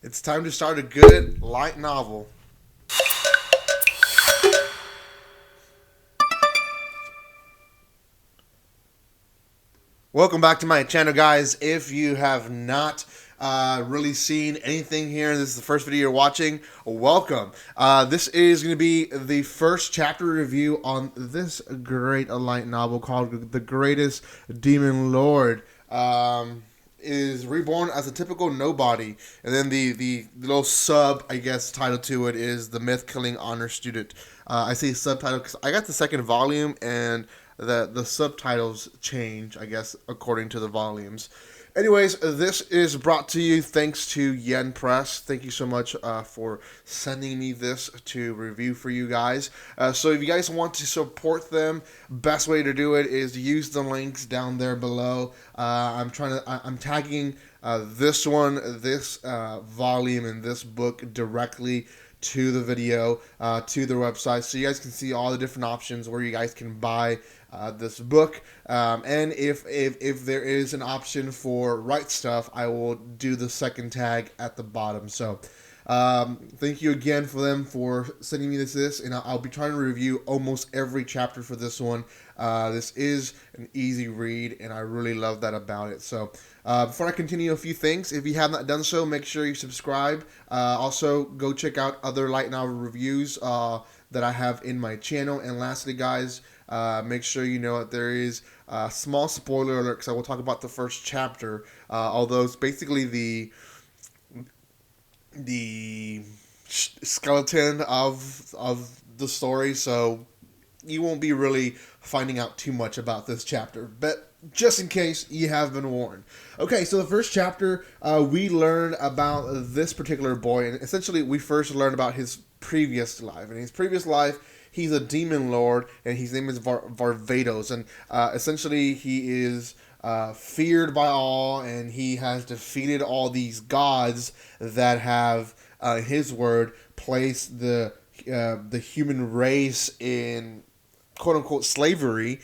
It's time to start a good light novel. Welcome back to my channel, guys. If you have not really seen anything here, this is the first video you're watching, welcome. This is going to be the first chapter review on this great light novel called The Greatest Demon Lord. Is reborn as a typical nobody, and then the little sub, I guess, title to it is The Myth Killing Honor Student. I say subtitle because I got the second volume, and the subtitles change, I guess, according to the volumes. Anyways, this is brought to you thanks to Yen Press. Thank you so much for sending me this to review for you guys. So if you guys want to support them, best way to do it is use the links down there below. I'm tagging this volume, and this book directly to the video, to their website, so you guys can see all the different options where you guys can buy this book. And if there is an option for Right Stuff, I will do the second tag at the bottom. So thank you again for them for sending me this, and I'll be trying to review almost every chapter for this one. This is an easy read, and I really love that about it. So before I continue, a few things. If you have not done so, make sure you subscribe. Also, go check out other light novel reviews that I have in my channel. And lastly, guys, make sure you know that there is a small spoiler alert, because I will talk about the first chapter, although it's basically the skeleton of the story, so you won't be really finding out too much about this chapter, but just in case, you have been warned. Okay, so the first chapter, we learn about this particular boy, and essentially we first learn about his previous life. In his previous life, he's a demon lord, and his name is Varvatos, and essentially he is feared by all, and he has defeated all these gods that have, his word, placed the human race in quote unquote slavery,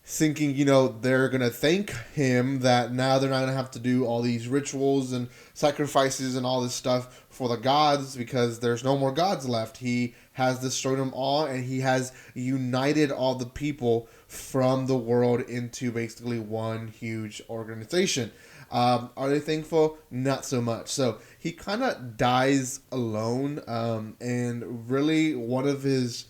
thinking, they're going to thank him that now they're not going to have to do all these rituals and sacrifices and all this stuff for the gods, because there's no more gods left. He has destroyed them all, and he has united all the people from the world into basically one huge organization. Are they thankful? Not so much. So he kind of dies alone, and really one of his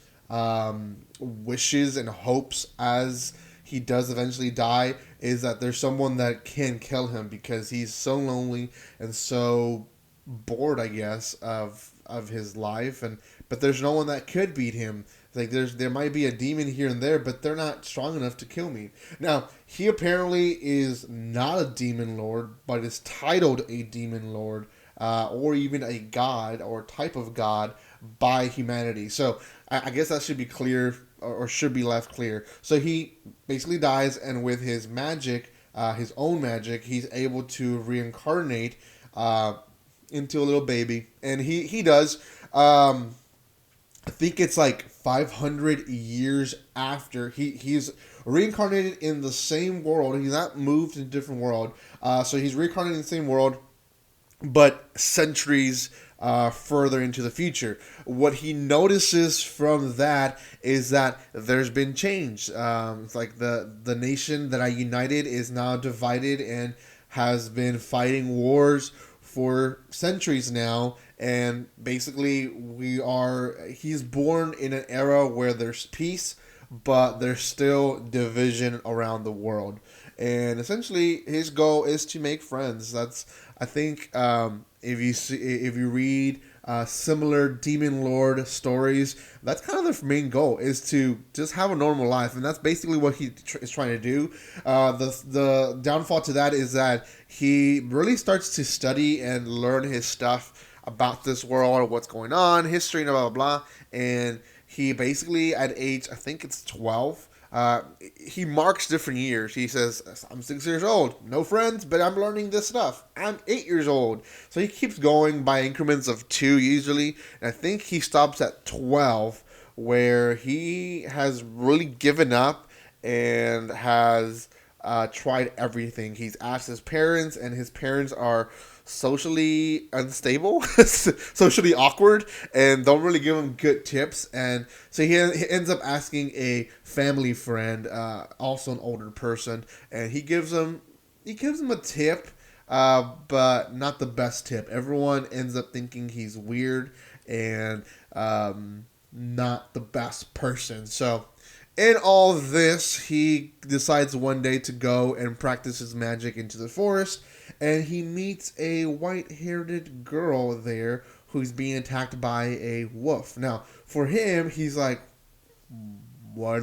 wishes and hopes, as he does eventually die, is that there's someone that can kill him, because he's so lonely and so bored, I guess, of his life, but there's no one that could beat him. Like, there might be a demon here and there, but they're not strong enough to kill me. Now, he apparently is not a demon lord, but is titled a demon lord, or even a god or type of god by humanity. So I guess that should be clear, or should be left clear. So he basically dies, and with his magic, his own magic, he's able to reincarnate into a little baby, and he does. I think it's like 500 years after he's reincarnated in the same world. He's not moved to a different world. So he's reincarnated in the same world, but centuries further into the future. What he notices from that is that there's been change. It's like the nation that I united is now divided and has been fighting wars for centuries now, and basically he's born in an era where there's peace, but there's still division around the world. And essentially his goal is to make friends. That's, I think, if you read similar demon lord stories, that's kind of the main goal, is to just have a normal life, and that's basically what he is trying to do. The downfall to that is that he really starts to study and learn his stuff about this world, what's going on, history, and blah blah blah. And he basically, at age, I think it's 12, he marks different years. He says, I'm 6 years old, no friends, but I'm learning this stuff. I'm 8 years old. So he keeps going by increments of 2 usually. And I think he stops at 12, where he has really given up and has tried everything. He's asked his parents, and his parents are socially unstable, socially awkward, and don't really give him good tips. And so he ends up asking a family friend, also an older person, and he gives him a tip, but not the best tip. Everyone ends up thinking he's weird and not the best person. So in all this, he decides one day to go and practice his magic into the forest, and he meets a white-haired girl there who's being attacked by a wolf. Now, for him, he's like, what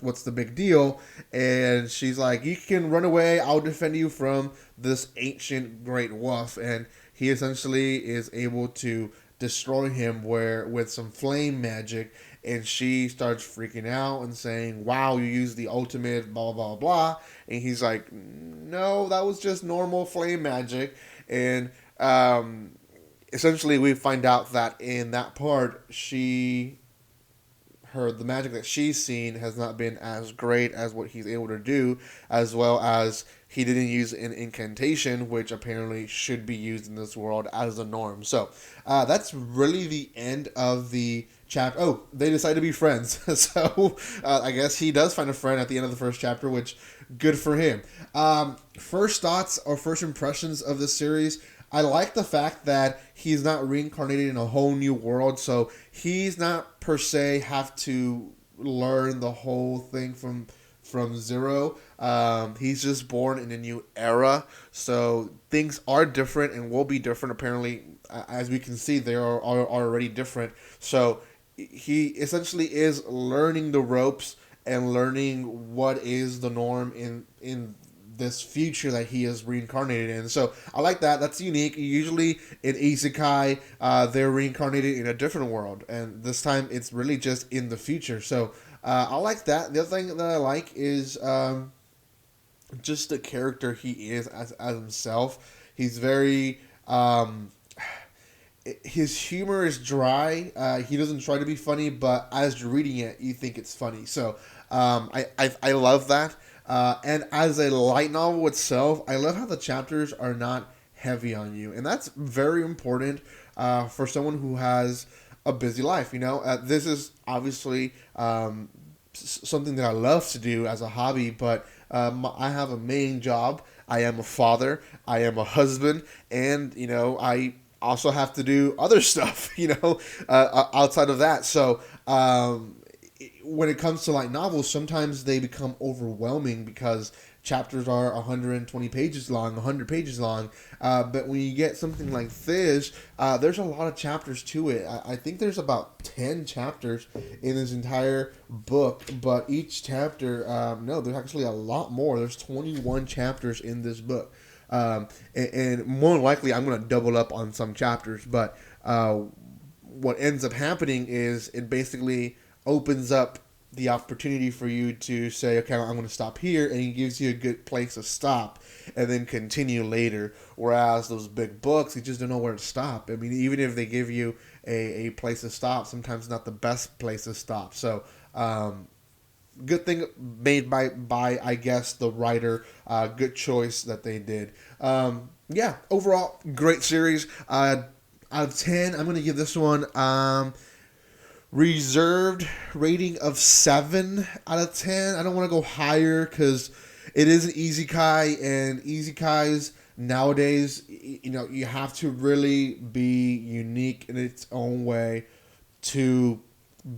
what's the big deal? And she's like, you can run away, I'll defend you from this ancient great wolf. And he essentially is able to destroy him where with some flame magic. And she starts freaking out and saying, wow, you used the ultimate blah blah blah. And he's like, no, that was just normal flame magic. And essentially we find out that in that part, the magic that she's seen has not been as great as what he's able to do, as well as he didn't use an incantation, which apparently should be used in this world as the norm. So that's really the end of the chapter. Oh, they decide to be friends. So I guess he does find a friend at the end of the first chapter, which good for him. First thoughts or first impressions of this series. I like the fact that he's not reincarnated in a whole new world, so he's not per se have to learn the whole thing from zero. He's just born in a new era, so things are different and will be different. Apparently, as we can see, they are already different. So he essentially is learning the ropes and learning what is the norm in this future that he is reincarnated in. So I like that. That's unique. Usually in isekai, they're reincarnated in a different world, and this time it's really just in the future. So I like that. The other thing that I like is just the character he is as himself. He's very his humor is dry. He doesn't try to be funny, but as you're reading it, you think it's funny. So I love that. And as a light novel itself, I love how the chapters are not heavy on you, and that's very important for someone who has a busy life. This is obviously something that I love to do as a hobby, but I have a main job. I am a father. I am a husband, and I also have to do other stuff. Outside of that. So when it comes to light novels, sometimes they become overwhelming because chapters are 120 pages long, 100 pages long. But when you get something like this, there's a lot of chapters to it. I think there's about 10 chapters in this entire book, but each chapter, no, there's actually a lot more. There's 21 chapters in this book. And more likely I'm going to double up on some chapters, but what ends up happening is it basically opens up the opportunity for you to say, okay, I'm going to stop here, and it gives you a good place to stop and then continue later. Whereas those big books, you just don't know where to stop. I mean, even if they give you a place to stop, sometimes not the best place to stop. So good thing made by I guess the writer. Good choice that they did. Yeah, overall great series. Out of 10, I'm going to give this one reserved rating of 7 out of 10. I don't want to go higher because it is an isekai, and isekais nowadays, you have to really be unique in its own way to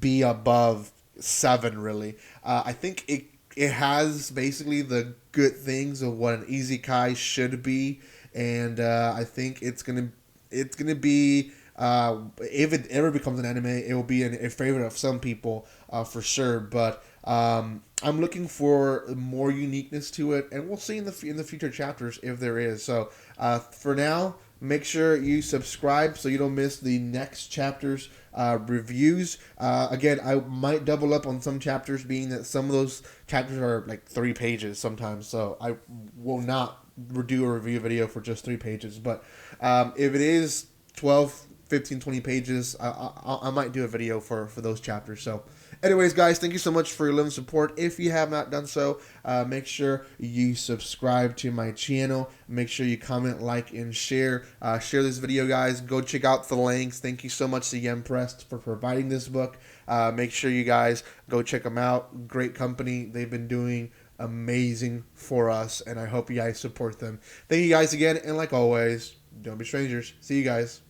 be above 7, really. I think it has basically the good things of what an isekai should be, and I think it's gonna be, if it ever becomes an anime, it will be a favorite of some people, for sure. But I'm looking for more uniqueness to it, and we'll see in the future chapters if there is. So for now, make sure you subscribe so you don't miss the next chapter's reviews. Again, I might double up on some chapters, being that some of those chapters are like 3 pages sometimes. So I will not do a review video for just 3 pages. But if it is 12, 15, 20 pages, I might do a video for those chapters. So Anyways, guys, thank you so much for your love and support. If you have not done so, make sure you subscribe to my channel. Make sure you comment, like, and share. Share this video, guys. Go check out the links. Thank you so much to Yen Press for providing this book. Make sure you guys go check them out. Great company. They've been doing amazing for us, and I hope you guys support them. Thank you guys again, and like always, don't be strangers. See you guys.